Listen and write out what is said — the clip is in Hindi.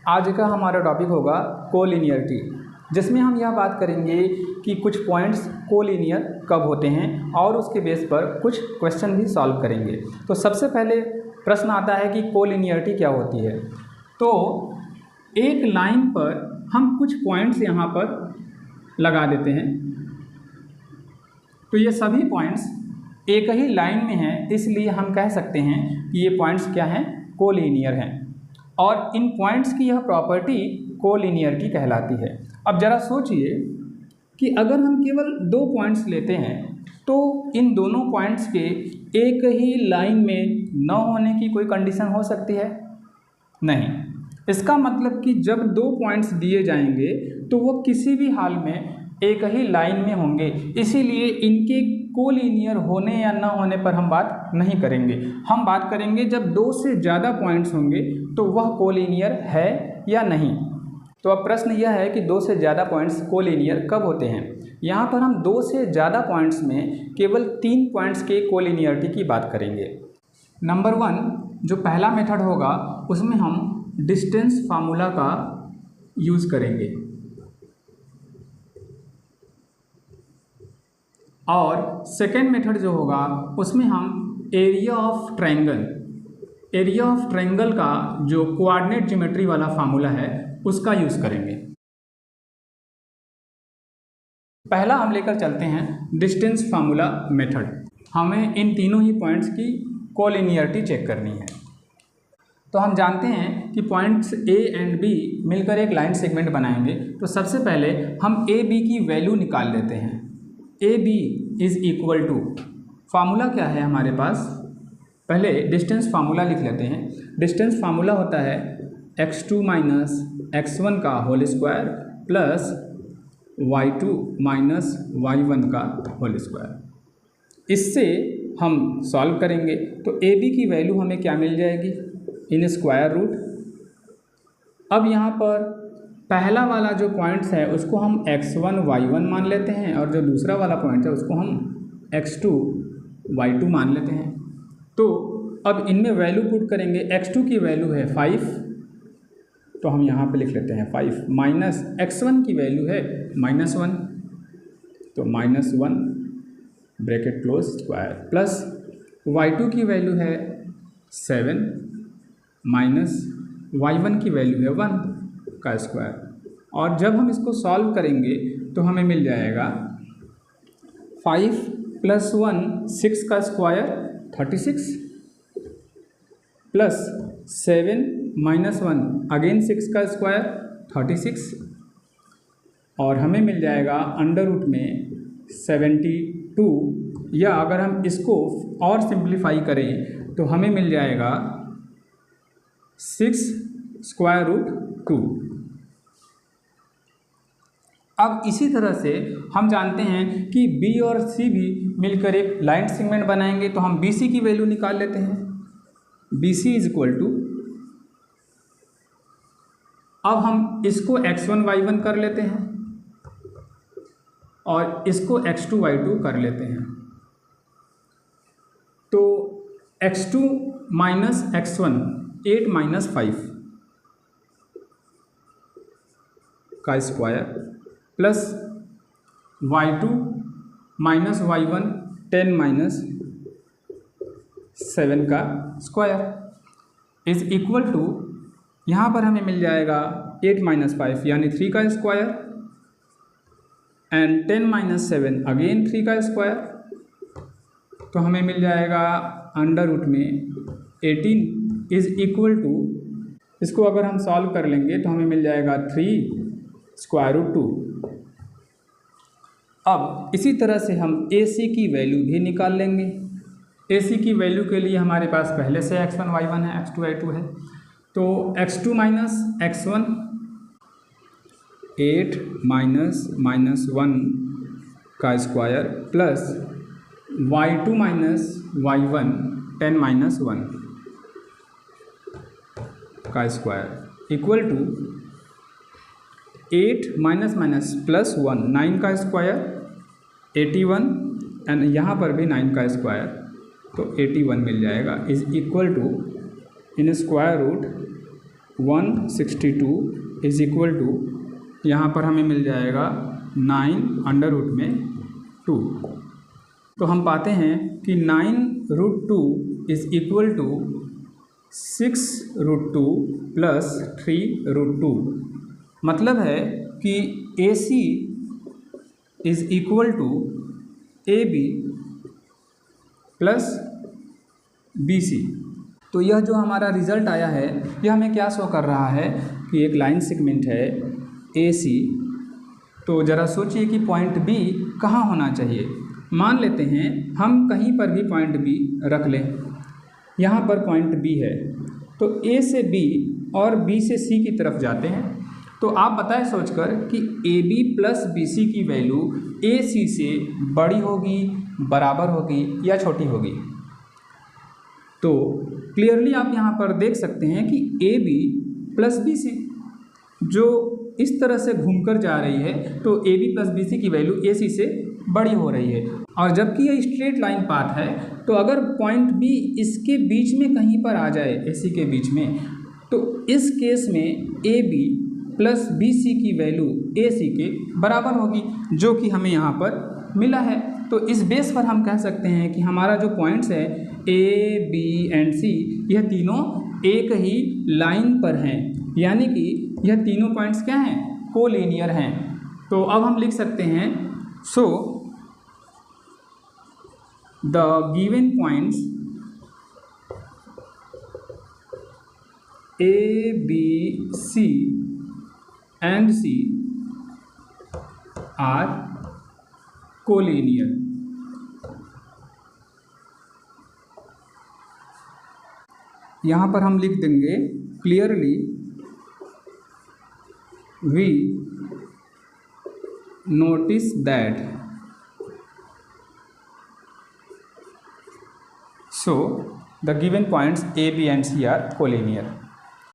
आज का हमारा टॉपिक होगा कोलिनियरिटी, जिसमें हम यह बात करेंगे कि कुछ पॉइंट्स कोलिनियर कब होते हैं और उसके बेस पर कुछ क्वेश्चन भी सॉल्व करेंगे। तो सबसे पहले प्रश्न आता है कि कोलिनियरिटी क्या होती है। तो एक लाइन पर हम कुछ पॉइंट्स यहाँ पर लगा देते हैं, तो ये सभी पॉइंट्स एक ही लाइन में हैं, इसलिए हम कह सकते हैं कि ये पॉइंट्स क्या हैं, कोलिनियर हैं। और इन पॉइंट्स की यह प्रॉपर्टी कोलिनियरिटी कहलाती है। अब ज़रा सोचिए कि अगर हम केवल दो पॉइंट्स लेते हैं तो इन दोनों पॉइंट्स के एक ही लाइन में न होने की कोई कंडीशन हो सकती है? नहीं। इसका मतलब कि जब दो पॉइंट्स दिए जाएंगे तो वो किसी भी हाल में एक ही लाइन में होंगे, इसीलिए इनके कोलिनियर होने या ना होने पर हम बात नहीं करेंगे। हम बात करेंगे जब दो से ज़्यादा पॉइंट्स होंगे तो वह कोलिनियर है या नहीं। तो अब प्रश्न यह है कि दो से ज़्यादा पॉइंट्स कोलिनियर कब होते हैं। यहाँ पर हम दो से ज़्यादा पॉइंट्स में केवल 3 पॉइंट्स के कोलिनियरिटी की बात करेंगे। नंबर 1 जो पहला मेथड होगा उसमें हम डिस्टेंस फार्मूला का यूज़ करेंगे, और सेकेंड मेथड जो होगा उसमें हम एरिया ऑफ ट्रायंगल का जो कोऑर्डिनेट ज्योमेट्री वाला फार्मूला है उसका यूज़ करेंगे। पहला हम लेकर चलते हैं डिस्टेंस फार्मूला मेथड। हमें इन तीनों ही पॉइंट्स की कोलिनियरिटी चेक करनी है। तो हम जानते हैं कि पॉइंट्स ए एंड बी मिलकर एक लाइन सेगमेंट बनाएंगे। तो सबसे पहले हम ए बी की वैल्यू निकाल लेते हैं। A B is equal to, formula क्या है हमारे पास, पहले डिस्टेंस फार्मूला लिख लेते हैं। डिस्टेंस फार्मूला होता है x2 माइनस x1 का whole square plus y2 minus y1 का होल स्क्वायर। इससे हम सॉल्व करेंगे तो ए बी की वैल्यू हमें क्या मिल जाएगी, इन स्क्वायर रूट। अब यहाँ पर पहला वाला जो पॉइंट्स है उसको हम x1 y1 मान लेते हैं, और जो दूसरा वाला पॉइंट है उसको हम x2 y2 मान लेते हैं। तो अब इनमें वैल्यू पुट करेंगे। x2 की वैल्यू है 5, तो हम यहाँ पे लिख लेते हैं 5, माइनस x1 की वैल्यू है -1, तो -1 bracket close square, plus y2 की वैल्यू है 7, माइनस y1 की वैल्यू है 1 का स्क्वायर। और जब हम इसको सॉल्व करेंगे तो हमें मिल जाएगा 5 + 1 6 का स्क्वायर 36, प्लस 7 - 1 अगेन 6 का स्क्वायर 36, और हमें मिल जाएगा अंडर रूट में 72, या अगर हम इसको और सिंप्लीफाई करें तो हमें मिल जाएगा 6√2। अब इसी तरह से हम जानते हैं कि B और C भी मिलकर एक लाइन सेगमेंट बनाएंगे, तो हम BC की वैल्यू निकाल लेते हैं। BC इज इक्वल टू, अब हम इसको x1 y1 कर लेते हैं और इसको x2 y2 कर लेते हैं। तो x2 माइनस x1 8 - 5 का square, plus y2 minus y1 10 - 7 का स्क्वायर इज इक्वल टू, यहाँ पर हमें मिल जाएगा 8 - 5 यानी 3 का स्क्वायर, एंड 10 - 7 अगेन 3 का स्क्वायर, तो हमें मिल जाएगा अंडर रूट में 18 इज इक्वल टू, इसको अगर हम सॉल्व कर लेंगे तो हमें मिल जाएगा 3√2। अब इसी तरह से हम AC की वैल्यू भी निकाल लेंगे। AC की वैल्यू के लिए हमारे पास पहले से x1 y1 है, x2 y2 है, तो x2 माइनस x1 8 - -1 का square, plus y2 minus y1 10 - 1 का स्क्वायर इक्वल टू 8 - +1 9 का स्क्वायर 81, एंड यहाँ पर भी 9 का स्क्वायर, तो 81 मिल जाएगा is equal to in square root 162 is equal to, यहाँ पर हमें मिल जाएगा 9√2। तो हम पाते हैं कि 9√2 इज इक्वल टू 6√2 प्लस 3√2। मतलब है कि AC is equal to AB plus BC। तो यह जो हमारा रिज़ल्ट आया है, यह हमें क्या शो कर रहा है कि एक लाइन सेगमेंट है AC। तो ज़रा सोचिए कि पॉइंट B कहाँ होना चाहिए। मान लेते हैं हम कहीं पर भी पॉइंट B रख लें। यहाँ पर पॉइंट B है, तो A से B और B से C की तरफ जाते हैं। तो आप बताएं सोचकर कि AB प्लस BC की वैल्यू AC से बड़ी होगी, बराबर होगी या छोटी होगी। तो क्लियरली आप यहाँ पर देख सकते हैं कि AB प्लस BC जो इस तरह से घूमकर जा रही है, तो AB प्लस BC की वैल्यू AC से बड़ी हो रही है। और जबकि यह स्ट्रेट लाइन पाथ है, तो अगर पॉइंट B इसके बीच में कहीं पर आ जाए, AC के बीच में, तो इस केस में AB प्लस BC की वैल्यू AC के बराबर होगी, जो कि हमें यहाँ पर मिला है। तो इस बेस पर हम कह सकते हैं कि हमारा जो पॉइंट्स है A, B एंड C, यह तीनों एक ही लाइन पर हैं, यानी कि यह तीनों पॉइंट्स क्या हैं, कोलिनियर हैं। तो अब हम लिख सकते हैं, so the given points A, B, C and C are collinear। यहाँ पर हम लिख देंगे clearly we notice that so the given points A, B and C are collinear।